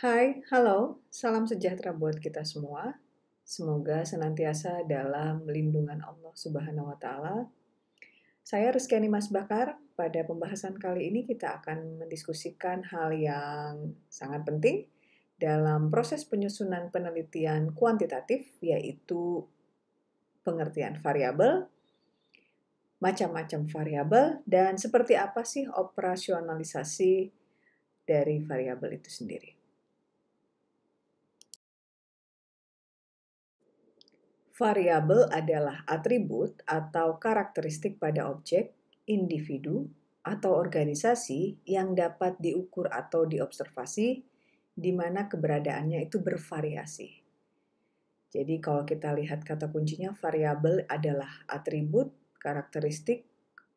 Hai, halo, salam sejahtera buat kita semua. Semoga senantiasa dalam lindungan Allah Subhanahu wa Ta'ala. Saya Rizkyani Mas Bakar. Pada pembahasan kali ini kita akan mendiskusikan hal yang sangat penting dalam proses penyusunan penelitian kuantitatif, yaitu pengertian variabel, macam-macam variabel, dan seperti apa sih operasionalisasi dari variabel itu sendiri. Variabel adalah atribut atau karakteristik pada objek, individu, atau organisasi yang dapat diukur atau diobservasi, di mana keberadaannya itu bervariasi. Jadi kalau kita lihat kata kuncinya, variabel adalah atribut, karakteristik,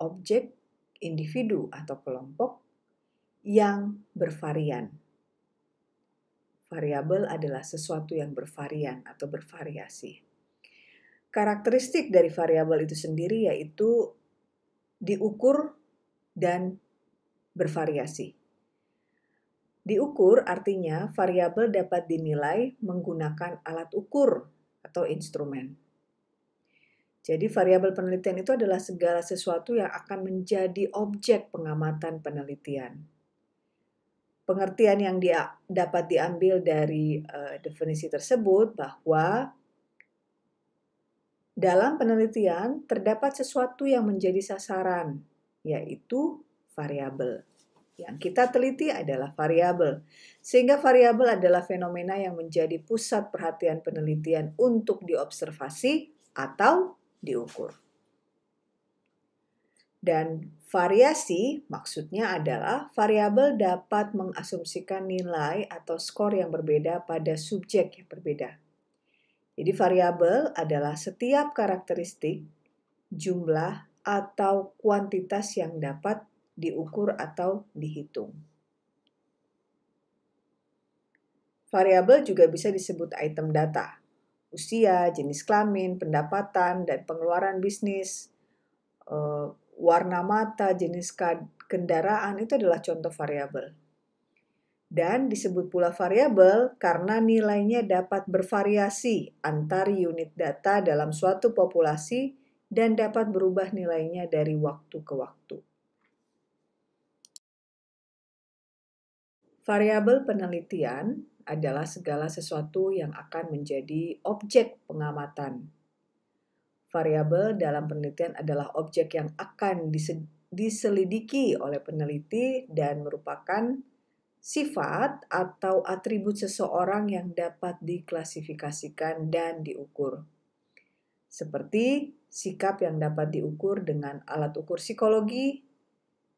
objek, individu atau kelompok yang bervarian. Variabel adalah sesuatu yang bervarian atau bervariasi. Karakteristik dari variabel itu sendiri yaitu diukur dan bervariasi. Diukur artinya variabel dapat dinilai menggunakan alat ukur atau instrumen. Jadi variabel penelitian itu adalah segala sesuatu yang akan menjadi objek pengamatan penelitian. Pengertian yang dapat diambil dari definisi tersebut bahwa dalam penelitian terdapat sesuatu yang menjadi sasaran, yaitu variabel. Yang kita teliti adalah variabel, sehingga variabel adalah fenomena yang menjadi pusat perhatian penelitian untuk diobservasi atau diukur. Dan variasi maksudnya adalah variabel dapat mengasumsikan nilai atau skor yang berbeda pada subjek yang berbeda. Jadi variabel adalah setiap karakteristik, jumlah, atau kuantitas yang dapat diukur atau dihitung. Variabel juga bisa disebut item data. Usia, jenis kelamin, pendapatan, dan pengeluaran bisnis, warna mata, jenis kendaraan, itu adalah contoh variabel. Dan disebut pula variabel karena nilainya dapat bervariasi antar unit data dalam suatu populasi dan dapat berubah nilainya dari waktu ke waktu. Variabel penelitian adalah segala sesuatu yang akan menjadi objek pengamatan. Variabel dalam penelitian adalah objek yang akan diselidiki oleh peneliti dan merupakan sifat atau atribut seseorang yang dapat diklasifikasikan dan diukur. Seperti sikap yang dapat diukur dengan alat ukur psikologi,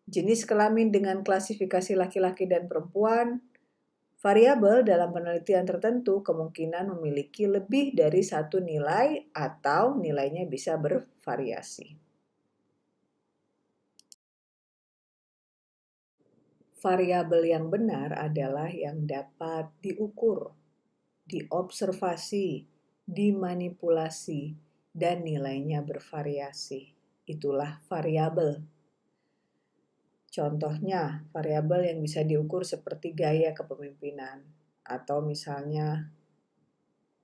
jenis kelamin dengan klasifikasi laki-laki dan perempuan. Variabel dalam penelitian tertentu kemungkinan memiliki lebih dari satu nilai atau nilainya bisa bervariasi. Variabel yang benar adalah yang dapat diukur, diobservasi, dimanipulasi, dan nilainya bervariasi. Itulah variabel. Contohnya, variabel yang bisa diukur seperti gaya kepemimpinan atau misalnya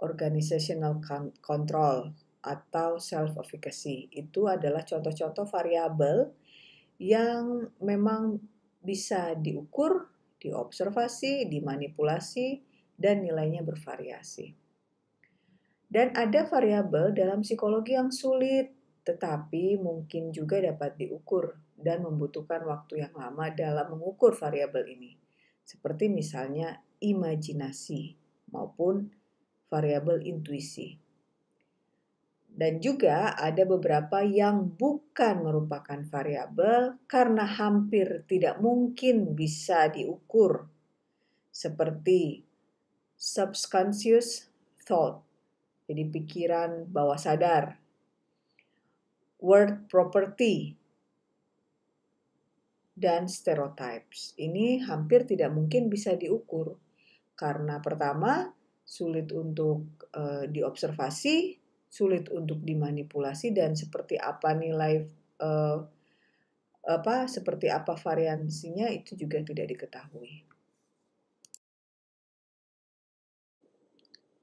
organizational control atau self-efficacy. Itu adalah contoh-contoh variabel yang memang bisa diukur, diobservasi, dimanipulasi, dan nilainya bervariasi. Dan ada variabel dalam psikologi yang sulit, tetapi mungkin juga dapat diukur dan membutuhkan waktu yang lama dalam mengukur variabel ini. Seperti misalnya imajinasi maupun variabel intuisi. Dan juga ada beberapa yang bukan merupakan variabel karena hampir tidak mungkin bisa diukur, seperti subconscious thought, jadi pikiran bawah sadar, word property, dan stereotypes. Ini hampir tidak mungkin bisa diukur karena pertama sulit untuk diobservasi, sulit untuk dimanipulasi, dan seperti apa nilai seperti apa variansinya itu juga tidak diketahui.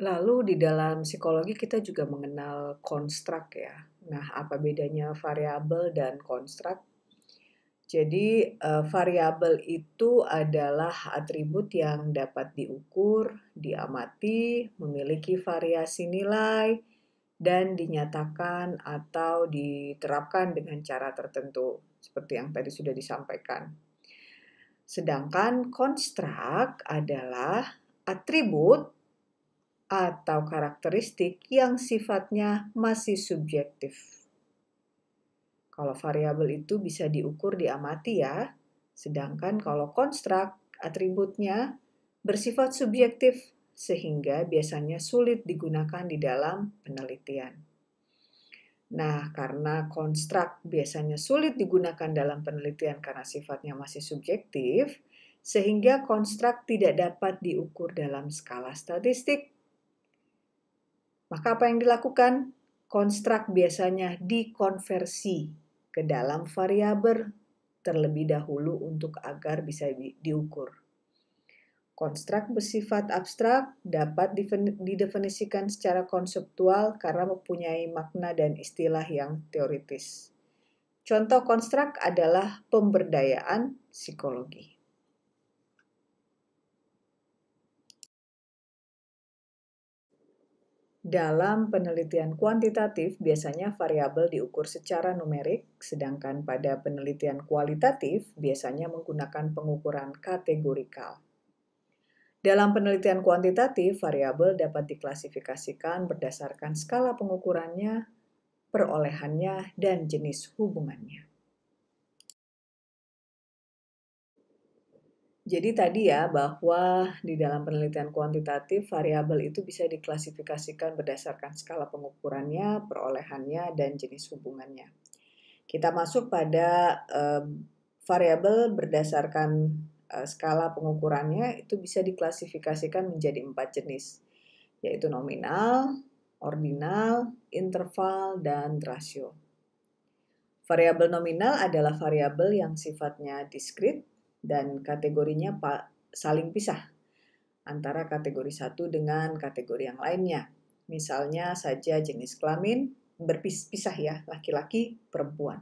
Lalu di dalam psikologi kita juga mengenal konstruk ya. Nah, apa bedanya variabel dan konstruk? Jadi, variabel itu adalah atribut yang dapat diukur, diamati, memiliki variasi nilai, dan dinyatakan atau diterapkan dengan cara tertentu, seperti yang tadi sudah disampaikan. Sedangkan konstruk adalah atribut atau karakteristik yang sifatnya masih subjektif. Kalau variabel itu bisa diukur, diamati ya. Sedangkan kalau konstruk, atributnya bersifat subjektif sehingga biasanya sulit digunakan di dalam penelitian. Nah, karena konstruk biasanya sulit digunakan dalam penelitian karena sifatnya masih subjektif, sehingga konstruk tidak dapat diukur dalam skala statistik. Maka apa yang dilakukan? Konstruk biasanya dikonversi ke dalam variabel terlebih dahulu untuk agar bisa diukur. Konstruk bersifat abstrak dapat didefinisikan secara konseptual karena mempunyai makna dan istilah yang teoritis. Contoh konstruk adalah pemberdayaan psikologi. Dalam penelitian kuantitatif, biasanya variabel diukur secara numerik, sedangkan pada penelitian kualitatif biasanya menggunakan pengukuran kategorikal. Dalam penelitian kuantitatif, variabel dapat diklasifikasikan berdasarkan skala pengukurannya, perolehannya, dan jenis hubungannya. Jadi tadi ya bahwa di dalam penelitian kuantitatif variabel itu bisa diklasifikasikan berdasarkan skala pengukurannya, perolehannya, dan jenis hubungannya. Kita masuk pada variabel berdasarkan skala pengukurannya itu bisa diklasifikasikan menjadi 4 jenis, yaitu nominal, ordinal, interval, dan rasio. Variabel nominal adalah variabel yang sifatnya diskrit dan kategorinya saling pisah antara kategori satu dengan kategori yang lainnya. Misalnya saja jenis kelamin berpisah ya, laki-laki, perempuan.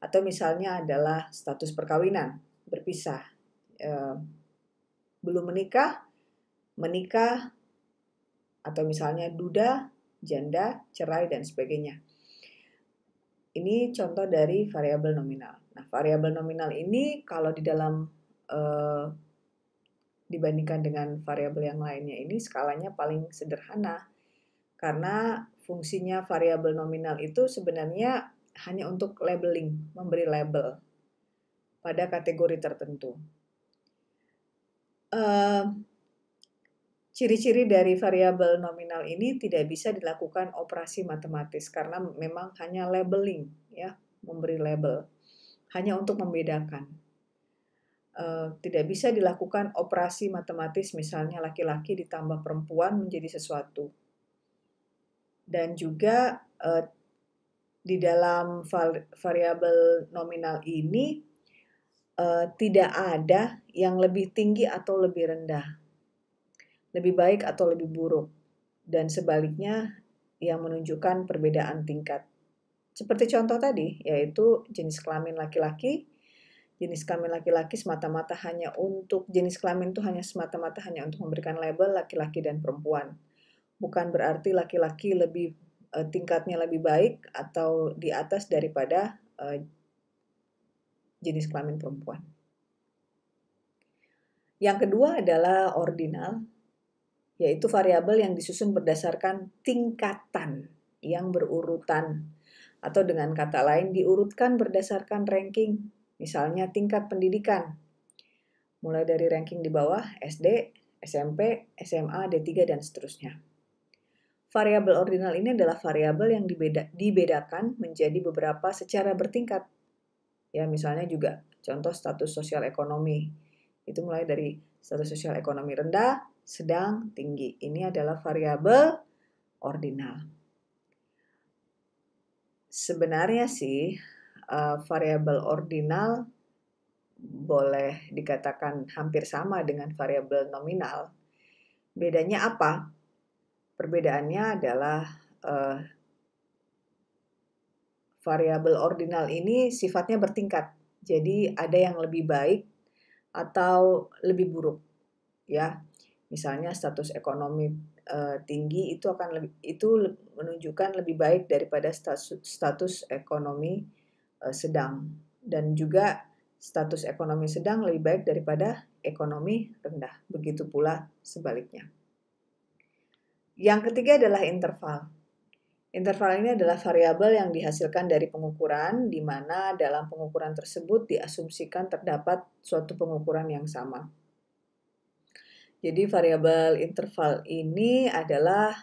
Atau misalnya adalah status perkawinan, berpisah. Belum menikah, menikah, atau misalnya duda, janda, cerai, dan sebagainya. Ini contoh dari variabel nominal. Nah, variabel nominal ini kalau di dalam dibandingkan dengan variabel yang lainnya ini skalanya paling sederhana. Karena fungsinya variabel nominal itu sebenarnya hanya untuk labeling, memberi label pada kategori tertentu. Ciri-ciri dari variabel nominal ini tidak bisa dilakukan operasi matematis karena memang hanya labeling, ya, memberi label, hanya untuk membedakan. Tidak bisa dilakukan operasi matematis, misalnya laki-laki ditambah perempuan menjadi sesuatu. Dan juga di dalam variabel nominal ini tidak ada yang lebih tinggi atau lebih rendah, lebih baik atau lebih buruk, dan sebaliknya yang menunjukkan perbedaan tingkat. Seperti contoh tadi, yaitu jenis kelamin laki-laki. Jenis kelamin laki-laki semata-mata hanya untuk jenis kelamin itu semata-mata hanya untuk memberikan label laki-laki dan perempuan. Bukan berarti laki-laki lebih tingkatnya lebih baik atau di atas daripada jenis kelamin perempuan. Yang kedua adalah ordinal, yaitu variabel yang disusun berdasarkan tingkatan yang berurutan, atau dengan kata lain diurutkan berdasarkan ranking, misalnya tingkat pendidikan, mulai dari ranking di bawah SD, SMP, SMA, D3, dan seterusnya. Variabel ordinal ini adalah variabel yang dibedakan menjadi beberapa secara bertingkat. Ya, misalnya juga contoh status sosial ekonomi. Itu mulai dari status sosial ekonomi rendah, sedang, tinggi. Ini adalah variabel ordinal. Sebenarnya sih variabel ordinal boleh dikatakan hampir sama dengan variabel nominal. Bedanya apa? Perbedaannya adalah variabel ordinal ini sifatnya bertingkat. Jadi ada yang lebih baik atau lebih buruk, ya. Misalnya status ekonomi tinggi itu menunjukkan lebih baik daripada status ekonomi sedang, dan juga status ekonomi sedang lebih baik daripada ekonomi rendah. Begitu pula sebaliknya. Yang ketiga adalah interval. Interval ini adalah variabel yang dihasilkan dari pengukuran, di mana dalam pengukuran tersebut diasumsikan terdapat suatu pengukuran yang sama. Jadi variabel interval ini adalah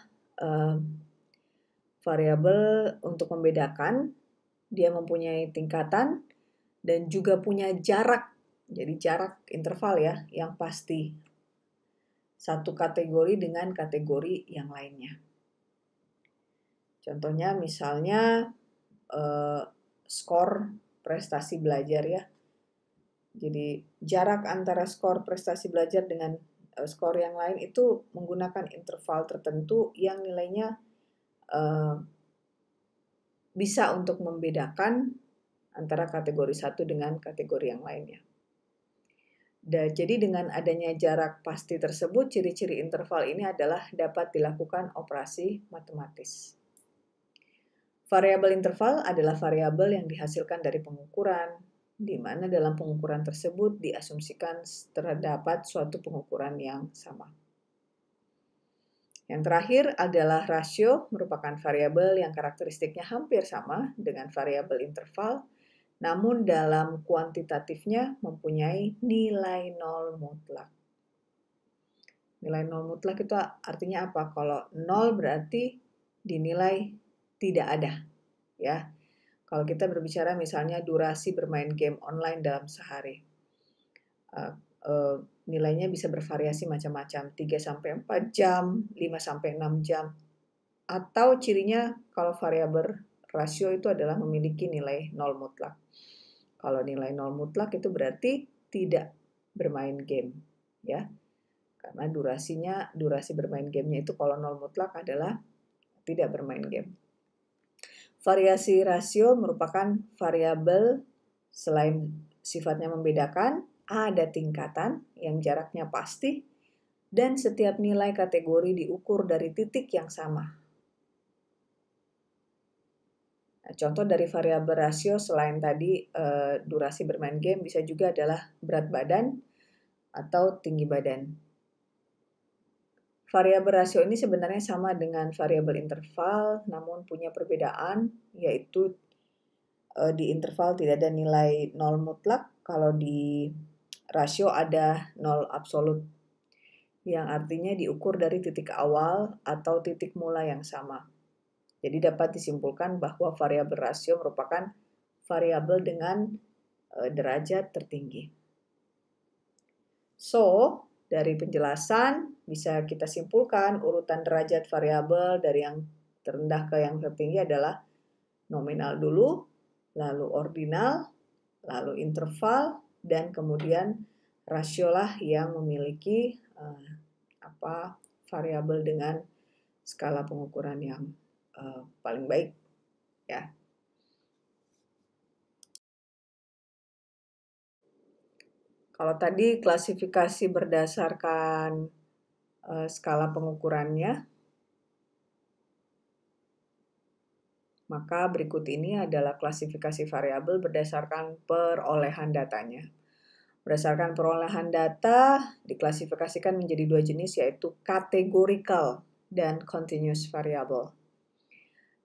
variabel untuk membedakan. Dia mempunyai tingkatan dan juga punya jarak. Jadi jarak interval ya, yang pasti. Satu kategori dengan kategori yang lainnya. Contohnya misalnya skor prestasi belajar ya. Jadi jarak antara skor prestasi belajar dengan skor yang lain itu menggunakan interval tertentu yang nilainya bisa untuk membedakan antara kategori satu dengan kategori yang lainnya. Jadi dengan adanya jarak pasti tersebut, ciri-ciri interval ini adalah dapat dilakukan operasi matematis. Variabel interval adalah variabel yang dihasilkan dari pengukuran, di mana dalam pengukuran tersebut diasumsikan terdapat suatu pengukuran yang sama. Yang terakhir adalah rasio, merupakan variabel yang karakteristiknya hampir sama dengan variabel interval, namun dalam kuantitatifnya mempunyai nilai nol mutlak. Nilai nol mutlak itu artinya apa? Kalau nol berarti dinilai tidak ada, ya. Kalau kita berbicara misalnya durasi bermain game online dalam sehari, nilainya bisa bervariasi macam-macam, 3-4 jam, 5-6 jam. Atau cirinya kalau variabel rasio itu adalah memiliki nilai nol mutlak. Kalau nilai nol mutlak itu berarti tidak bermain game, ya. Karena durasi bermain gamenya itu kalau nol mutlak adalah tidak bermain game. Variasi rasio merupakan variabel selain sifatnya membedakan, ada tingkatan yang jaraknya pasti, dan setiap nilai kategori diukur dari titik yang sama. Nah, contoh dari variabel rasio selain tadi durasi bermain game bisa juga adalah berat badan atau tinggi badan. Variabel rasio ini sebenarnya sama dengan variabel interval, namun punya perbedaan, yaitu di interval tidak ada nilai nol mutlak, kalau di rasio ada nol absolut, yang artinya diukur dari titik awal atau titik mula yang sama. Jadi dapat disimpulkan bahwa variabel rasio merupakan variabel dengan derajat tertinggi. So, dari penjelasan bisa kita simpulkan urutan derajat variabel dari yang terendah ke yang tertinggi adalah nominal dulu, lalu ordinal, lalu interval, dan kemudian rasiolah yang memiliki variabel dengan skala pengukuran yang paling baik, ya. Kalau tadi klasifikasi berdasarkan skala pengukurannya, maka berikut ini adalah klasifikasi variabel berdasarkan perolehan datanya. Berdasarkan perolehan data, diklasifikasikan menjadi dua jenis, yaitu categorical dan continuous variable.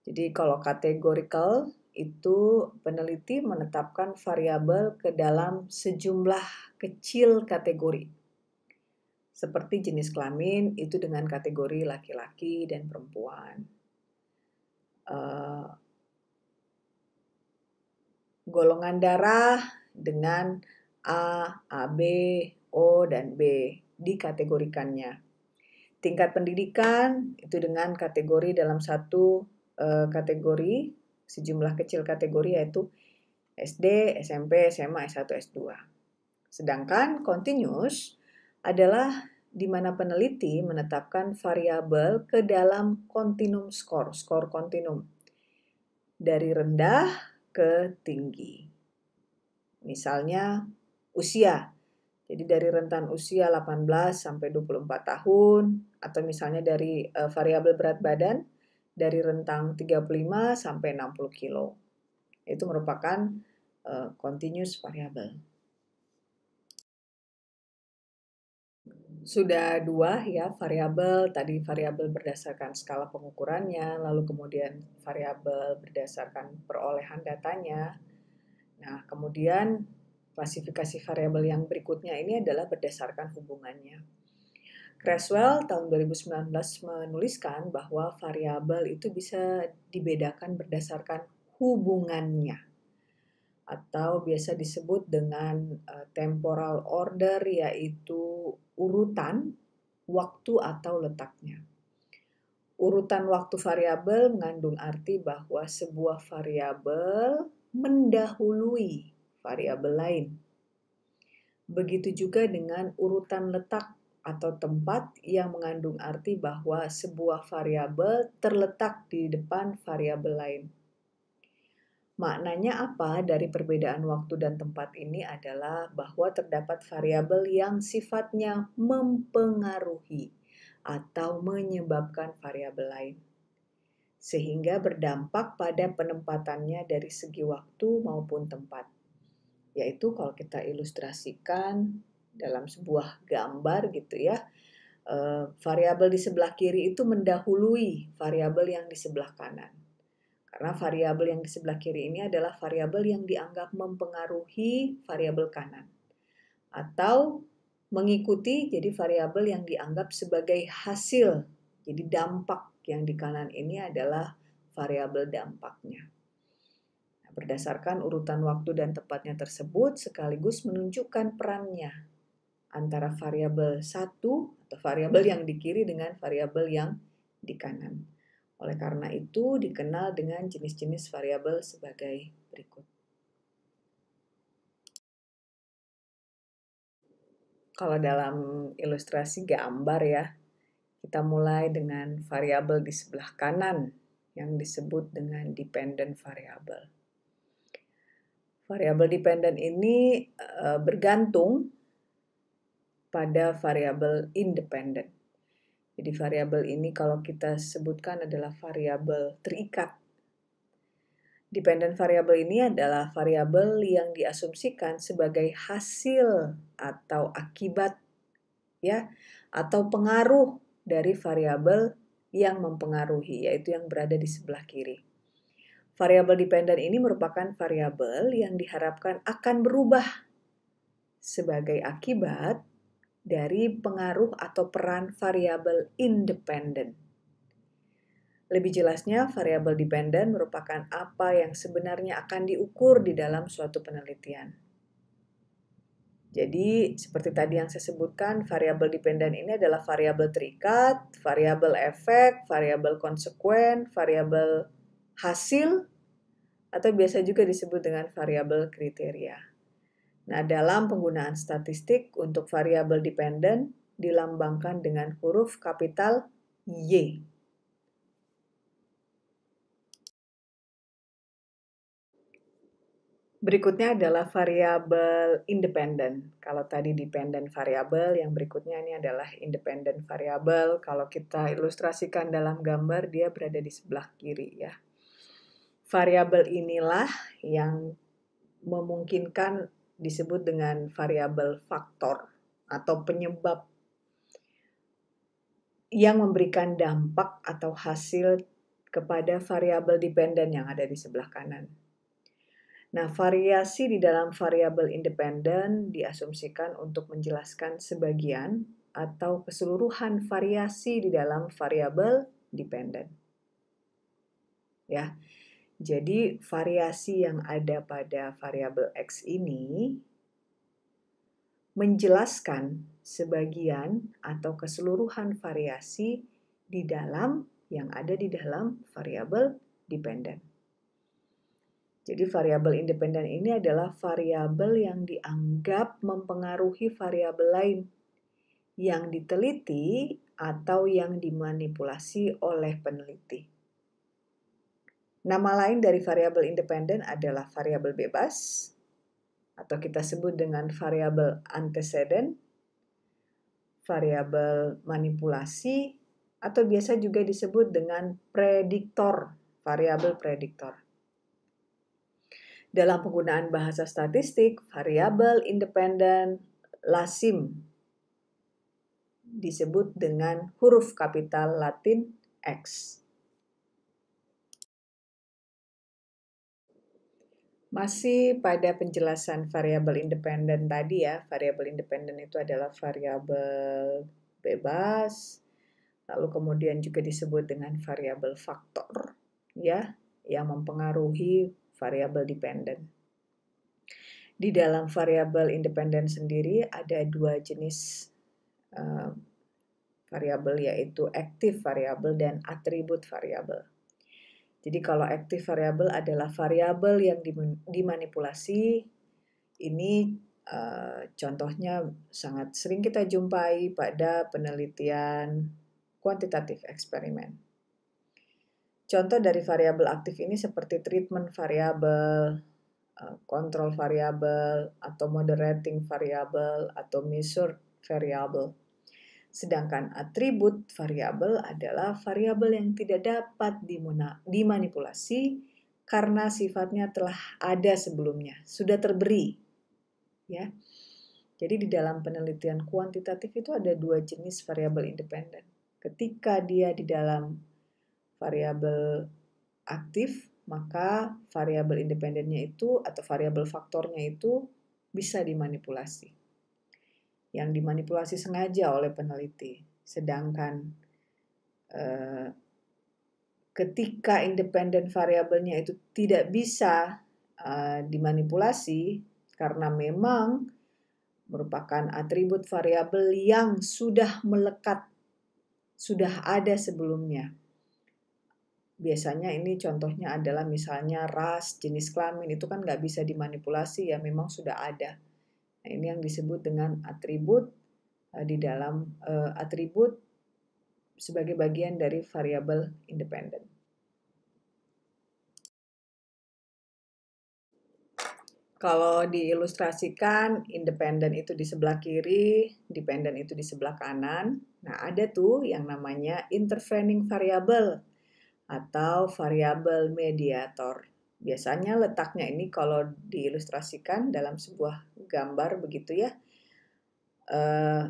Jadi kalau categorical itu peneliti menetapkan variabel ke dalam sejumlah kecil kategori. Seperti jenis kelamin itu dengan kategori laki-laki dan perempuan. Golongan darah dengan A, AB, O, dan B dikategorikannya. Tingkat pendidikan itu dengan kategori dalam satu kategori, sejumlah kecil kategori, yaitu SD, SMP, SMA, S1, S2. Sedangkan continuous adalah di mana peneliti menetapkan variabel ke dalam kontinum skor kontinum, dari rendah ke tinggi. Misalnya usia, jadi dari rentan usia 18 sampai 24 tahun, atau misalnya dari variabel berat badan, dari rentang 35 sampai 60 kilo. Itu merupakan continuous variable. Sudah dua ya variabel, tadi variabel berdasarkan skala pengukurannya, lalu kemudian variabel berdasarkan perolehan datanya. Nah, kemudian klasifikasi variabel yang berikutnya ini adalah berdasarkan hubungannya. Creswell tahun 2019 menuliskan bahwa variabel itu bisa dibedakan berdasarkan hubungannya, atau biasa disebut dengan temporal order, yaitu urutan waktu atau letaknya. Urutan waktu variabel mengandung arti bahwa sebuah variabel mendahului variabel lain. Begitu juga dengan urutan letak atau tempat yang mengandung arti bahwa sebuah variabel terletak di depan variabel lain. Maknanya apa dari perbedaan waktu dan tempat ini adalah bahwa terdapat variabel yang sifatnya mempengaruhi atau menyebabkan variabel lain, sehingga berdampak pada penempatannya dari segi waktu maupun tempat. Yaitu kalau kita ilustrasikan dalam sebuah gambar gitu ya, variabel di sebelah kiri itu mendahului variabel yang di sebelah kanan. Karena variabel yang di sebelah kiri ini adalah variabel yang dianggap mempengaruhi variabel kanan. Atau mengikuti, jadi variabel yang dianggap sebagai hasil. Jadi dampak yang di kanan ini adalah variabel dampaknya. Nah, berdasarkan urutan waktu dan tempatnya tersebut sekaligus menunjukkan perannya antara variabel satu atau variabel yang di kiri dengan variabel yang di kanan. Oleh karena itu, dikenal dengan jenis-jenis variabel sebagai berikut. Kalau dalam ilustrasi gambar ya, kita mulai dengan variabel di sebelah kanan yang disebut dengan dependent variable. Variabel dependent ini bergantung pada variabel independent. Jadi variabel ini kalau kita sebutkan adalah variabel terikat. Dependent variable ini adalah variabel yang diasumsikan sebagai hasil atau akibat ya, atau pengaruh dari variabel yang mempengaruhi, yaitu yang berada di sebelah kiri. Variabel dependent ini merupakan variabel yang diharapkan akan berubah sebagai akibat dari pengaruh atau peran variabel independent. Lebih jelasnya, variabel dependent merupakan apa yang sebenarnya akan diukur di dalam suatu penelitian. Jadi, seperti tadi yang saya sebutkan, variabel dependent ini adalah variabel terikat, variabel efek, variabel konsekuen, variabel hasil, atau biasa juga disebut dengan variabel kriteria. Nah, dalam penggunaan statistik untuk variabel dependent dilambangkan dengan huruf kapital Y. Berikutnya adalah variabel independen. Kalau tadi dependent variabel, yang berikutnya ini adalah independent variabel. Kalau kita ilustrasikan dalam gambar, dia berada di sebelah kiri ya. Variabel inilah yang memungkinkan disebut dengan variabel faktor atau penyebab yang memberikan dampak atau hasil kepada variabel dependen yang ada di sebelah kanan. Nah, variasi di dalam variabel independen diasumsikan untuk menjelaskan sebagian atau keseluruhan variasi di dalam variabel dependen. Ya. Jadi, variasi yang ada pada variabel X ini menjelaskan sebagian atau keseluruhan variasi di dalam yang ada di dalam variabel dependen. Jadi variabel independen ini adalah variabel yang dianggap mempengaruhi variabel lain, yang diteliti atau yang dimanipulasi oleh peneliti. Nama lain dari variabel independen adalah variabel bebas, atau kita sebut dengan variabel antecedent, variabel manipulasi, atau biasa juga disebut dengan prediktor, variabel prediktor. Dalam penggunaan bahasa statistik, variabel independen lazim disebut dengan huruf kapital Latin X. Masih pada penjelasan variabel independen tadi ya, variabel independen itu adalah variabel bebas, lalu kemudian juga disebut dengan variabel faktor ya, yang mempengaruhi variabel dependen. Di dalam variabel independen sendiri ada dua jenis variabel, yaitu active variabel dan atribut variabel. Jadi kalau active variabel adalah variabel yang dimanipulasi, ini contohnya sangat sering kita jumpai pada penelitian kuantitatif eksperimen. Contoh dari variabel aktif ini seperti treatment variabel, control variabel, atau moderating variabel, atau measured variabel. Sedangkan atribut variabel adalah variabel yang tidak dapat dimanipulasi karena sifatnya telah ada sebelumnya, sudah terberi. Ya. Jadi di dalam penelitian kuantitatif itu ada dua jenis variabel independen. Ketika dia di dalam variabel aktif, maka variabel independennya itu atau variabel faktornya itu bisa dimanipulasi. Yang dimanipulasi sengaja oleh peneliti. Sedangkan ketika independen variabelnya itu tidak bisa dimanipulasi karena memang merupakan atribut variabel yang sudah melekat, sudah ada sebelumnya. Biasanya ini contohnya adalah misalnya ras, jenis kelamin, itu kan nggak bisa dimanipulasi ya, memang sudah ada. Nah, ini yang disebut dengan atribut di dalam atribut sebagai bagian dari variabel independen. Kalau diilustrasikan, independen itu di sebelah kiri, dependen itu di sebelah kanan. Nah, ada tuh yang namanya intervening variable atau variabel mediator. Biasanya letaknya ini kalau diilustrasikan dalam sebuah gambar begitu ya.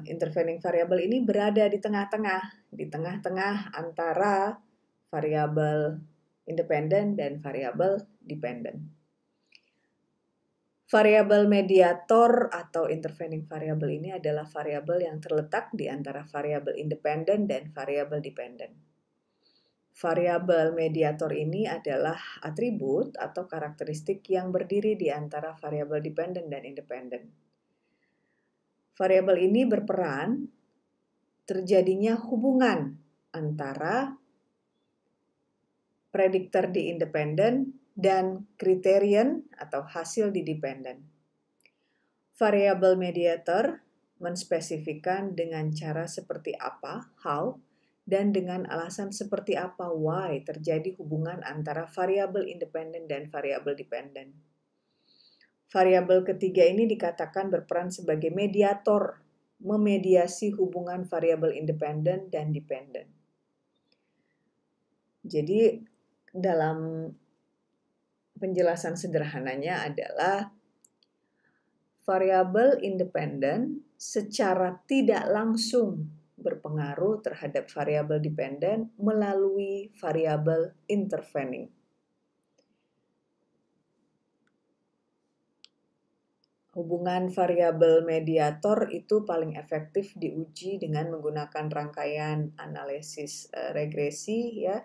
Intervening variable ini berada di tengah-tengah antara variabel independen dan variabel dependen. Variabel mediator atau intervening variable ini adalah variabel yang terletak di antara variabel independen dan variabel dependen. Variabel mediator ini adalah atribut atau karakteristik yang berdiri di antara variabel dependen dan independen. Variabel ini berperan terjadinya hubungan antara prediktor di independen dan kriterion atau hasil di dependen. Variabel mediator menspesifikkan dengan cara seperti apa, how, dan dengan alasan seperti apa, why, terjadi hubungan antara variabel independen dan variabel dependen. Variabel ketiga ini dikatakan berperan sebagai mediator, memediasi hubungan variabel independen dan dependen. Jadi dalam penjelasan sederhananya adalah variabel independen secara tidak langsung berpengaruh terhadap variabel dependen melalui variabel intervening. Hubungan variabel mediator itu paling efektif diuji dengan menggunakan rangkaian analisis regresi ya,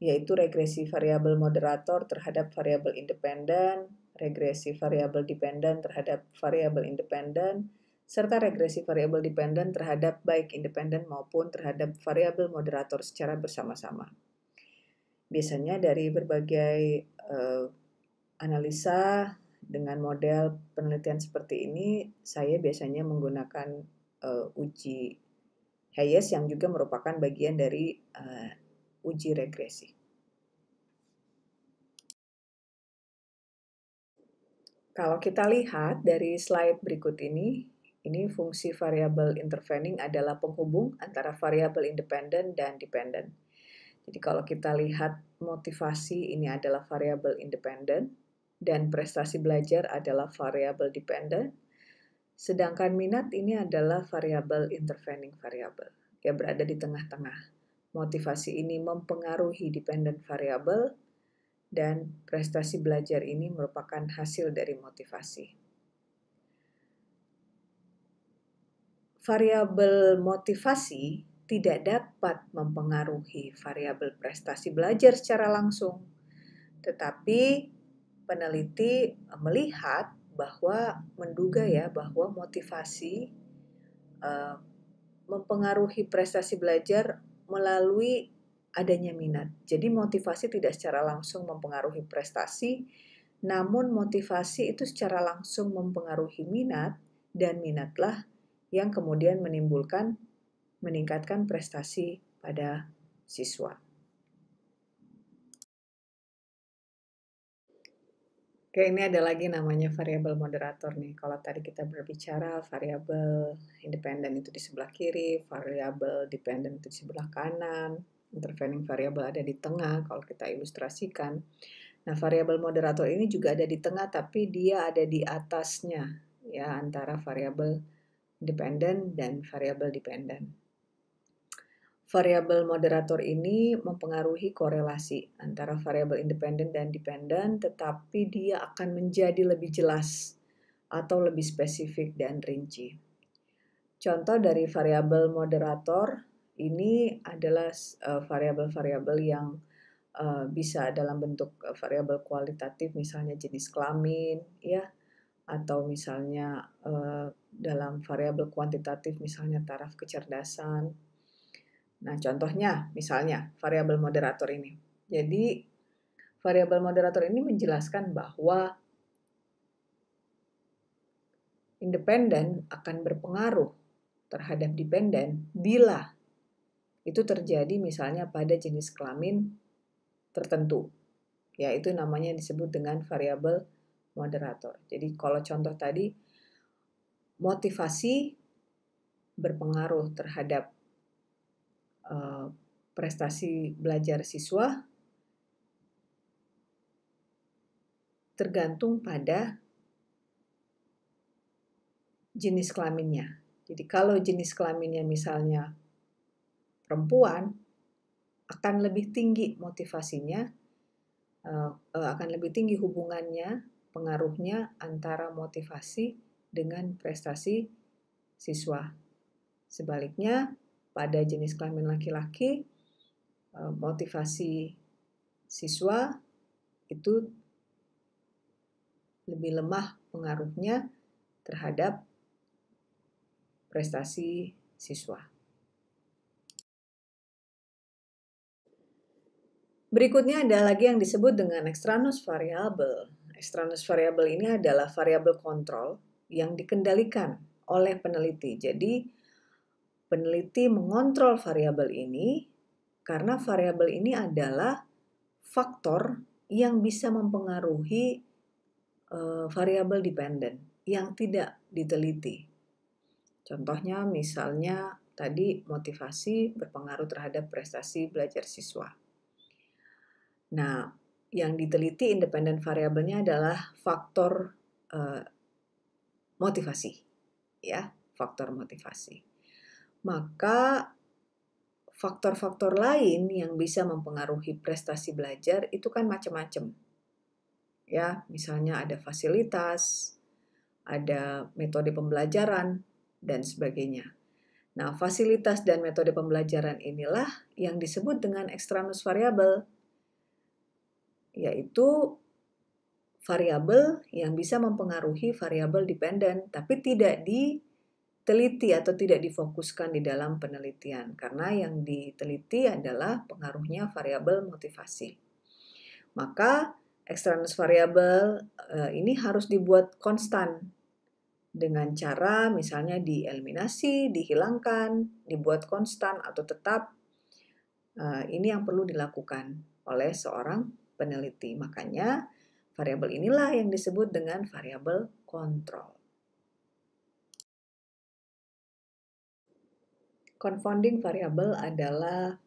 yaitu regresi variabel moderator terhadap variabel independen, regresi variabel dependen terhadap variabel independen, serta regresi variabel dependen terhadap baik independen maupun terhadap variabel moderator secara bersama-sama. Biasanya dari berbagai analisa dengan model penelitian seperti ini, saya biasanya menggunakan uji Hayes yang juga merupakan bagian dari uji regresi. Kalau kita lihat dari slide berikut ini fungsi variabel intervening adalah penghubung antara variabel independen dan dependen. Jadi kalau kita lihat motivasi ini adalah variabel independen dan prestasi belajar adalah variabel dependen, sedangkan minat ini adalah variabel intervening variabel. Dia berada di tengah-tengah. Motivasi ini mempengaruhi dependen variabel dan prestasi belajar ini merupakan hasil dari motivasi. Variabel motivasi tidak dapat mempengaruhi variabel prestasi belajar secara langsung, tetapi peneliti melihat menduga bahwa motivasi mempengaruhi prestasi belajar melalui adanya minat. Jadi motivasi tidak secara langsung mempengaruhi prestasi, namun motivasi itu secara langsung mempengaruhi minat, dan minatlah yang kemudian meningkatkan prestasi pada siswa. Oke, ini ada lagi namanya variabel moderator nih. Kalau tadi kita berbicara variabel independen itu di sebelah kiri, variabel dependen itu di sebelah kanan, intervening variabel ada di tengah kalau kita ilustrasikan. Nah, variabel moderator ini juga ada di tengah tapi dia ada di atasnya ya, antara variabel independen dan variabel dependen. Variabel moderator ini mempengaruhi korelasi antara variabel independen dan dependen, tetapi dia akan menjadi lebih jelas atau lebih spesifik dan rinci. Contoh dari variabel moderator ini adalah variabel-variabel yang bisa dalam bentuk variabel kualitatif, misalnya jenis kelamin, ya, atau misalnya dalam variabel kuantitatif, misalnya taraf kecerdasan. Nah, contohnya misalnya variabel moderator ini. Jadi, variabel moderator ini menjelaskan bahwa independen akan berpengaruh terhadap dependen bila itu terjadi misalnya pada jenis kelamin tertentu. Ya, itu namanya disebut dengan variabel moderator. Jadi, kalau contoh tadi, motivasi berpengaruh terhadap prestasi belajar siswa tergantung pada jenis kelaminnya. Jadi kalau jenis kelaminnya misalnya perempuan, akan lebih tinggi motivasinya, akan lebih tinggi hubungannya, pengaruhnya antara motivasi dengan prestasi siswa. Sebaliknya, pada jenis kelamin laki-laki, motivasi siswa itu lebih lemah pengaruhnya terhadap prestasi siswa. Berikutnya ada lagi yang disebut dengan extraneous variable. Extraneous variable ini adalah variabel kontrol yang dikendalikan oleh peneliti. Jadi, peneliti mengontrol variabel ini karena variabel ini adalah faktor yang bisa mempengaruhi variabel dependen yang tidak diteliti. Contohnya misalnya tadi motivasi berpengaruh terhadap prestasi belajar siswa. Nah, yang diteliti independen variabelnya adalah faktor motivasi, ya, faktor motivasi. Maka faktor-faktor lain yang bisa mempengaruhi prestasi belajar itu kan macam-macam. Ya, misalnya ada fasilitas, ada metode pembelajaran, dan sebagainya. Nah, fasilitas dan metode pembelajaran inilah yang disebut dengan extraneous variable, yaitu variabel yang bisa mempengaruhi variabel dependen, tapi tidak diteliti atau tidak difokuskan di dalam penelitian, karena yang diteliti adalah pengaruhnya variabel motivasi. Maka Extraneous variable ini harus dibuat konstan dengan cara misalnya dieliminasi, dihilangkan, dibuat konstan atau tetap. Ini yang perlu dilakukan oleh seorang peneliti. Makanya variabel inilah yang disebut dengan variabel kontrol. Confounding variable adalah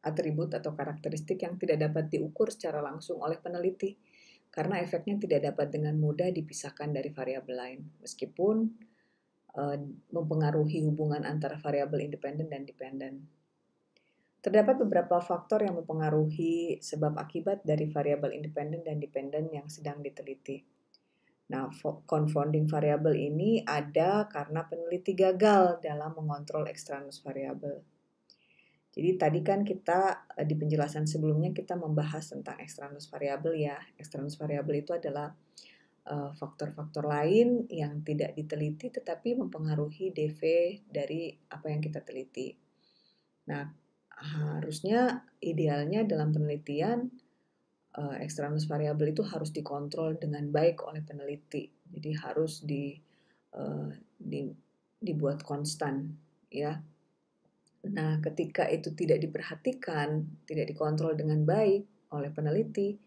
atribut atau karakteristik yang tidak dapat diukur secara langsung oleh peneliti karena efeknya tidak dapat dengan mudah dipisahkan dari variabel lain, meskipun mempengaruhi hubungan antara variabel independen dan dependen. Terdapat beberapa faktor yang mempengaruhi sebab akibat dari variabel independen dan dependen yang sedang diteliti. Nah, confounding variable ini ada karena peneliti gagal dalam mengontrol extraneous variable. Jadi tadi kan kita di penjelasan sebelumnya kita membahas tentang extraneous variable ya. Extraneous variable itu adalah faktor-faktor lain yang tidak diteliti tetapi mempengaruhi DV dari apa yang kita teliti. Nah, harusnya idealnya dalam penelitian extraneous variable itu harus dikontrol dengan baik oleh peneliti. Jadi harus dibuat konstan, ya. Nah, ketika itu tidak diperhatikan, tidak dikontrol dengan baik oleh peneliti,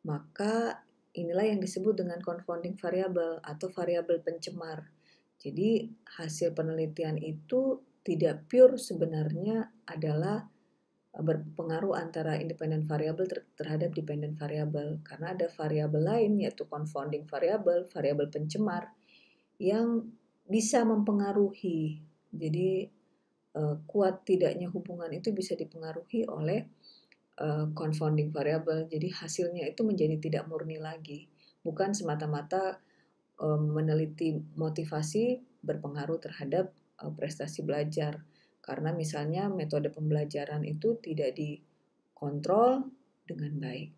maka inilah yang disebut dengan confounding variable atau variabel pencemar. Jadi hasil penelitian itu tidak pure sebenarnya adalah berpengaruh antara independent variable terhadap dependent variable karena ada variabel lain yaitu confounding variable, variabel pencemar yang bisa mempengaruhi. Jadi kuat tidaknya hubungan itu bisa dipengaruhi oleh confounding variable. Jadi hasilnya itu menjadi tidak murni lagi. Bukan semata-mata meneliti motivasi berpengaruh terhadap prestasi belajar. Karena misalnya metode pembelajaran itu tidak dikontrol dengan baik.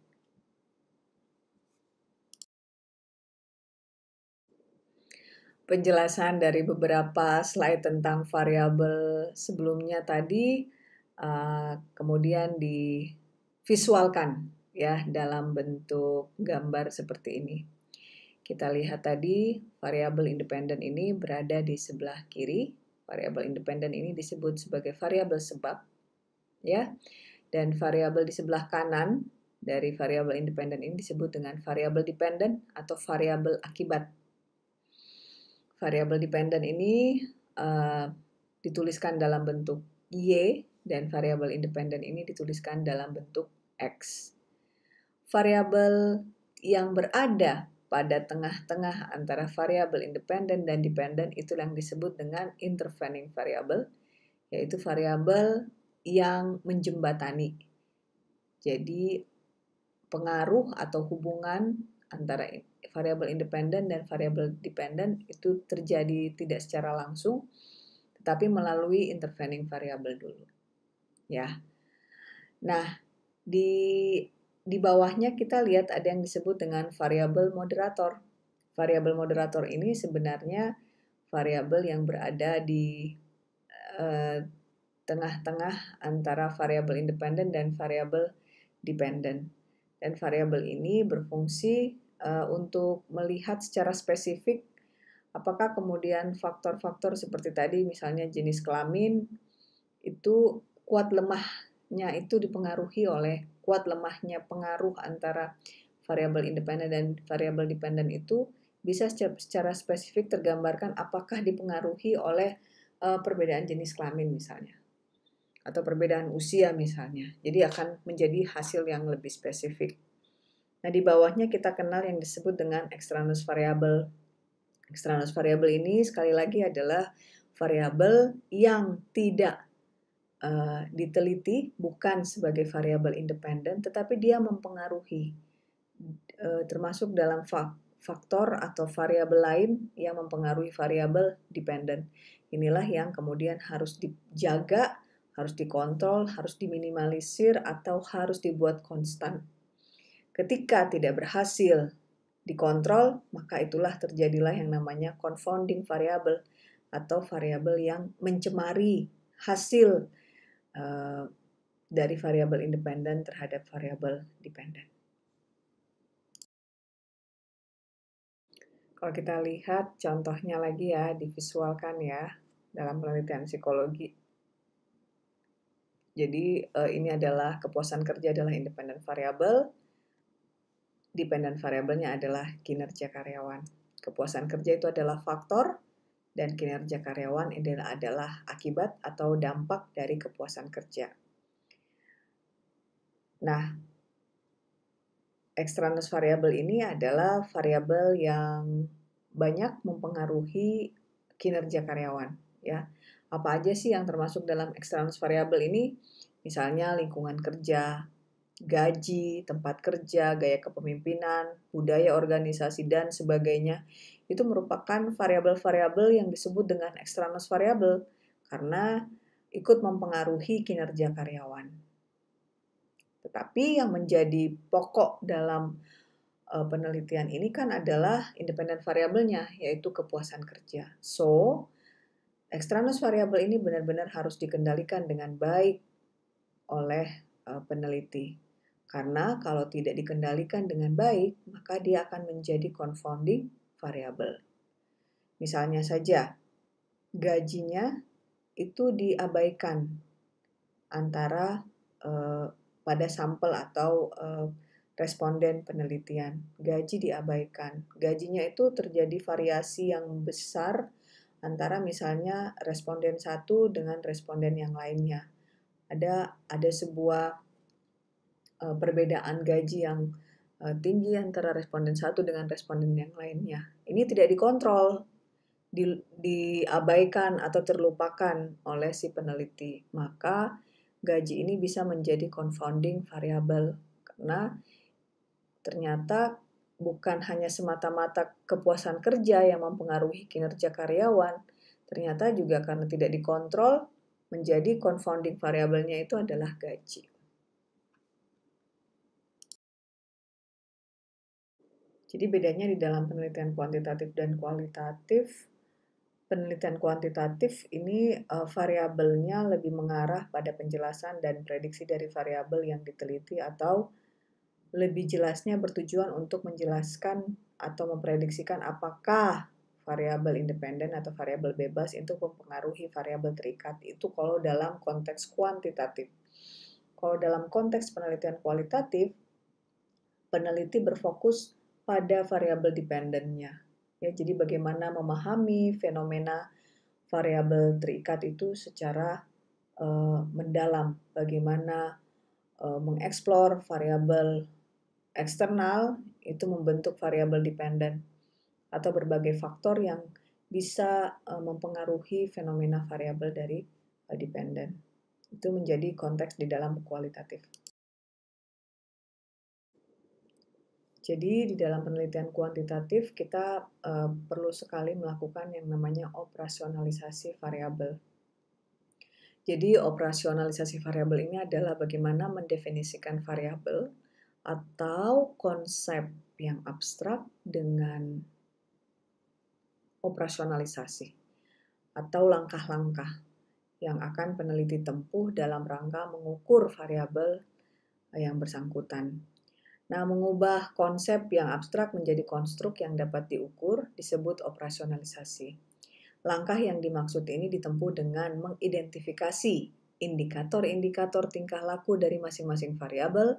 Penjelasan dari beberapa slide tentang variabel sebelumnya tadi kemudian divisualkan ya dalam bentuk gambar seperti ini. Kita lihat tadi variabel independen ini berada di sebelah kiri. Variabel independen ini disebut sebagai variabel sebab, ya. Dan variabel di sebelah kanan dari variabel independen ini disebut dengan variabel dependen atau variabel akibat. Variabel dependen ini dituliskan dalam bentuk Y dan variabel independen ini dituliskan dalam bentuk X. Variabel yang berada pada tengah-tengah antara variabel independen dan dependen itu yang disebut dengan intervening variable, yaitu variabel yang menjembatani. Jadi pengaruh atau hubungan antara variabel independen dan variabel dependen itu terjadi tidak secara langsung, tetapi melalui intervening variable dulu. Ya. Nah, di bawahnya kita lihat ada yang disebut dengan variabel moderator. Variabel moderator ini sebenarnya variabel yang berada di tengah-tengah antara variabel independen dan variabel dependen. Dan variabel ini berfungsi untuk melihat secara spesifik apakah kemudian faktor-faktor seperti tadi misalnya jenis kelamin itu kuat lemahnya itu dipengaruhi oleh kuat lemahnya pengaruh antara variabel independen dan variabel dependen itu bisa secara spesifik tergambarkan apakah dipengaruhi oleh perbedaan jenis kelamin misalnya atau perbedaan usia misalnya. Jadi akan menjadi hasil yang lebih spesifik. Nah, di bawahnya kita kenal yang disebut dengan extraneous variable. Extraneous variable ini sekali lagi adalah variabel yang tidak diteliti bukan sebagai variabel independen, tetapi dia mempengaruhi termasuk dalam faktor atau variabel lain yang mempengaruhi variabel dependen. Inilah yang kemudian harus dijaga, harus dikontrol, harus diminimalisir, atau harus dibuat konstan. Ketika tidak berhasil dikontrol, maka itulah terjadilah yang namanya confounding variable atau variabel yang mencemari hasil dari variabel independen terhadap variabel dependen. Kalau kita lihat contohnya lagi ya, divisualkan ya dalam penelitian psikologi. Jadi ini adalah kepuasan kerja adalah independent variable, dependent variabelnya adalah kinerja karyawan. Kepuasan kerja itu adalah faktor dan kinerja karyawan adalah akibat atau dampak dari kepuasan kerja. Nah, extraneous variable ini adalah variabel yang banyak mempengaruhi kinerja karyawan, ya. Apa aja sih yang termasuk dalam extraneous variable ini? Misalnya lingkungan kerja, gaji, tempat kerja, gaya kepemimpinan, budaya organisasi, dan sebagainya. Itu merupakan variabel-variabel yang disebut dengan extraneous variable karena ikut mempengaruhi kinerja karyawan. Tetapi yang menjadi pokok dalam penelitian ini kan adalah independent variabelnya, yaitu kepuasan kerja. So, extraneous variable ini benar-benar harus dikendalikan dengan baik oleh peneliti. Karena kalau tidak dikendalikan dengan baik, maka dia akan menjadi confounding variable. Misalnya saja, gajinya itu diabaikan antara pada sampel atau responden penelitian. Gaji diabaikan. Gajinya itu terjadi variasi yang besar antara misalnya responden satu dengan responden yang lainnya. Ada sebuah perbedaan gaji yang tinggi antara responden satu dengan responden yang lainnya. Ini tidak dikontrol, diabaikan atau terlupakan oleh si peneliti. Maka gaji ini bisa menjadi confounding variable karena ternyata bukan hanya semata-mata kepuasan kerja yang mempengaruhi kinerja karyawan, ternyata juga karena tidak dikontrol menjadi confounding variabelnya itu adalah gaji. Jadi bedanya di dalam penelitian kuantitatif dan kualitatif. Penelitian kuantitatif ini variabelnya lebih mengarah pada penjelasan dan prediksi dari variabel yang diteliti atau lebih jelasnya bertujuan untuk menjelaskan atau memprediksikan apakah variabel independen atau variabel bebas itu mempengaruhi variabel terikat. Itu kalau dalam konteks kuantitatif. Kalau dalam konteks penelitian kualitatif, peneliti berfokus pada variabel dependennya. Ya, jadi bagaimana memahami fenomena variabel terikat itu secara mendalam, bagaimana mengeksplor variabel eksternal itu membentuk variabel dependen atau berbagai faktor yang bisa mempengaruhi fenomena variabel dari dependen. Itu menjadi konteks di dalam kualitatif. Jadi di dalam penelitian kuantitatif kita perlu sekali melakukan yang namanya operasionalisasi variabel. Jadi operasionalisasi variabel ini adalah bagaimana mendefinisikan variabel atau konsep yang abstrak dengan operasionalisasi atau langkah-langkah yang akan peneliti tempuh dalam rangka mengukur variabel yang bersangkutan. Nah, mengubah konsep yang abstrak menjadi konstruk yang dapat diukur disebut operasionalisasi. Langkah yang dimaksud ini ditempuh dengan mengidentifikasi indikator-indikator tingkah laku dari masing-masing variabel,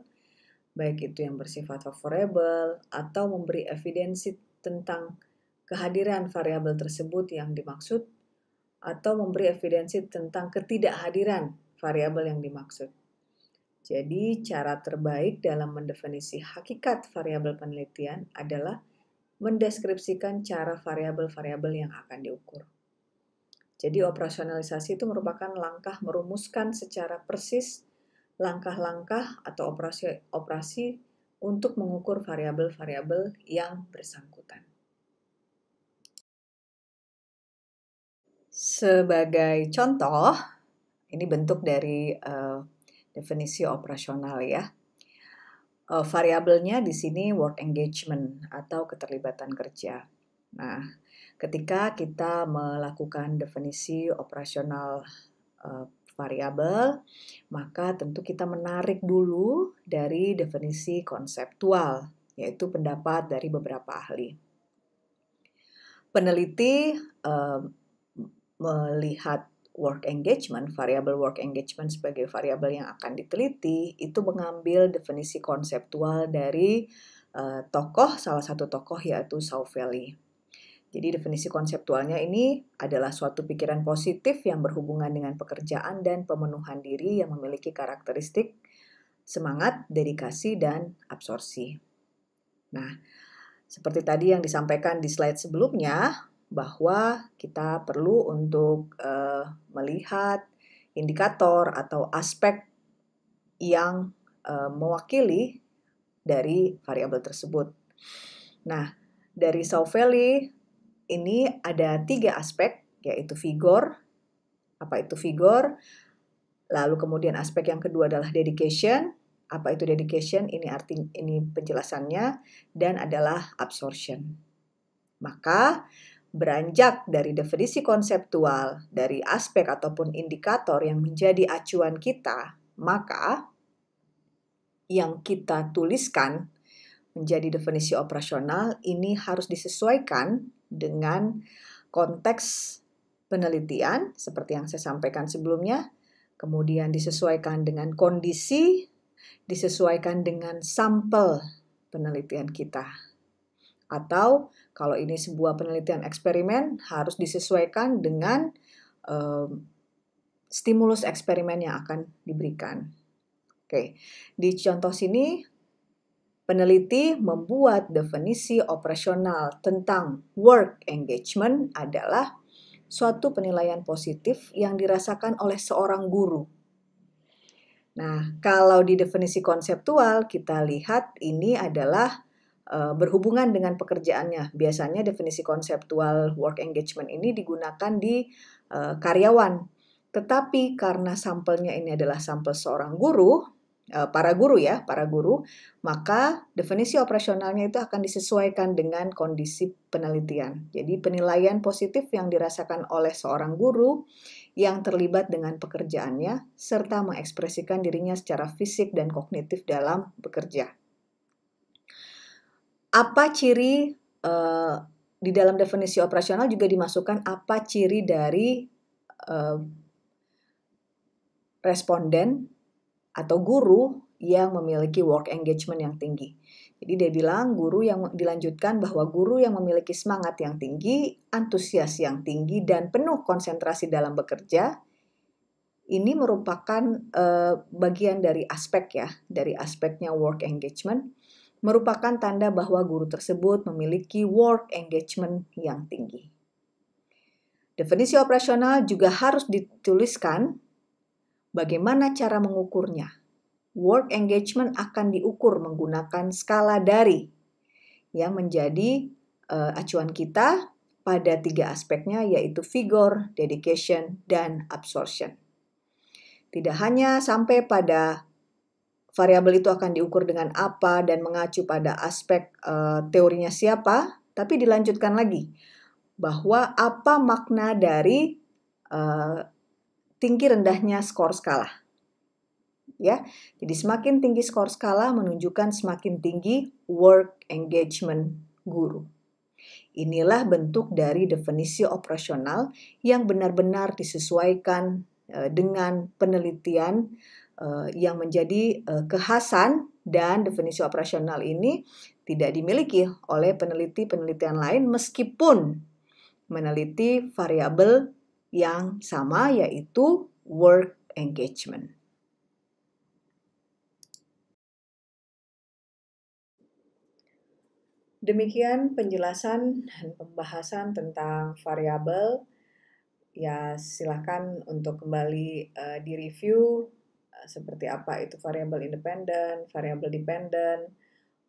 baik itu yang bersifat favorable atau memberi evidensi tentang kehadiran variabel tersebut yang dimaksud, atau memberi evidensi tentang ketidakhadiran variabel yang dimaksud. Jadi, cara terbaik dalam mendefinisi hakikat variabel penelitian adalah mendeskripsikan cara variabel-variabel yang akan diukur. Jadi, operasionalisasi itu merupakan langkah merumuskan secara persis langkah-langkah atau operasi untuk mengukur variabel-variabel yang bersangkutan. Sebagai contoh, ini bentuk dari definisi operasional ya. Variabelnya di sini work engagement atau keterlibatan kerja. Nah, ketika kita melakukan definisi operasional variabel, maka tentu kita menarik dulu dari definisi konseptual, yaitu pendapat dari beberapa ahli. peneliti melihat work engagement, variabel work engagement sebagai variabel yang akan diteliti, itu mengambil definisi konseptual dari salah satu tokoh yaitu Sauvely. Jadi definisi konseptualnya ini adalah suatu pikiran positif yang berhubungan dengan pekerjaan dan pemenuhan diri yang memiliki karakteristik semangat, dedikasi, dan absorpsi. Nah, seperti tadi yang disampaikan di slide sebelumnya, bahwa kita perlu untuk melihat indikator atau aspek yang mewakili dari variabel tersebut. Nah, dari Sauvely ini ada 3 aspek, yaitu vigor. Apa itu vigor? Lalu kemudian aspek yang kedua adalah dedication. Apa itu dedication? Ini penjelasannya, dan adalah absorption. Maka beranjak dari definisi konseptual dari aspek ataupun indikator yang menjadi acuan kita, maka yang kita tuliskan menjadi definisi operasional ini harus disesuaikan dengan konteks penelitian seperti yang saya sampaikan sebelumnya, kemudian disesuaikan dengan kondisi, disesuaikan dengan sampel penelitian kita. Atau kalau ini sebuah penelitian eksperimen harus disesuaikan dengan stimulus eksperimen yang akan diberikan. Oke, di contoh sini peneliti membuat definisi operasional tentang work engagement adalah suatu penilaian positif yang dirasakan oleh seorang guru. Nah, kalau di definisi konseptual kita lihat ini adalah berhubungan dengan pekerjaannya. Biasanya definisi konseptual work engagement ini digunakan di karyawan. Tetapi karena sampelnya ini adalah sampel seorang guru, para guru, maka definisi operasionalnya itu akan disesuaikan dengan kondisi penelitian. Jadi penilaian positif yang dirasakan oleh seorang guru yang terlibat dengan pekerjaannya serta mengekspresikan dirinya secara fisik dan kognitif dalam bekerja. Apa ciri di dalam definisi operasional juga dimasukkan apa ciri dari responden atau guru yang memiliki work engagement yang tinggi. Jadi dia bilang dilanjutkan bahwa guru yang memiliki semangat yang tinggi, antusias yang tinggi, dan penuh konsentrasi dalam bekerja, ini merupakan bagian dari dari aspeknya work engagement, merupakan tanda bahwa guru tersebut memiliki work engagement yang tinggi. Definisi operasional juga harus dituliskan bagaimana cara mengukurnya. Work engagement akan diukur menggunakan skala dari yang menjadi acuan kita pada 3 aspeknya yaitu vigor, dedication, dan absorption. Tidak hanya sampai pada variabel itu akan diukur dengan apa dan mengacu pada aspek teorinya siapa, tapi dilanjutkan lagi bahwa apa makna dari tinggi rendahnya skor skala. Ya, jadi semakin tinggi skor skala menunjukkan semakin tinggi work engagement guru. Inilah bentuk dari definisi operasional yang benar-benar disesuaikan dengan penelitian yang menjadi kekhasan, dan definisi operasional ini tidak dimiliki oleh penelitian lain meskipun meneliti variabel yang sama yaitu work engagement. Demikian penjelasan dan pembahasan tentang variabel. Ya, silakan untuk kembali direview seperti apa itu variabel independen, variabel dependent,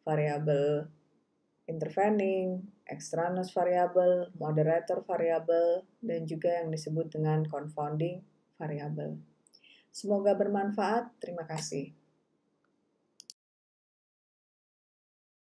variabel intervening, extraneous variable, moderator variable, dan juga yang disebut dengan confounding variable. Semoga bermanfaat. Terima kasih.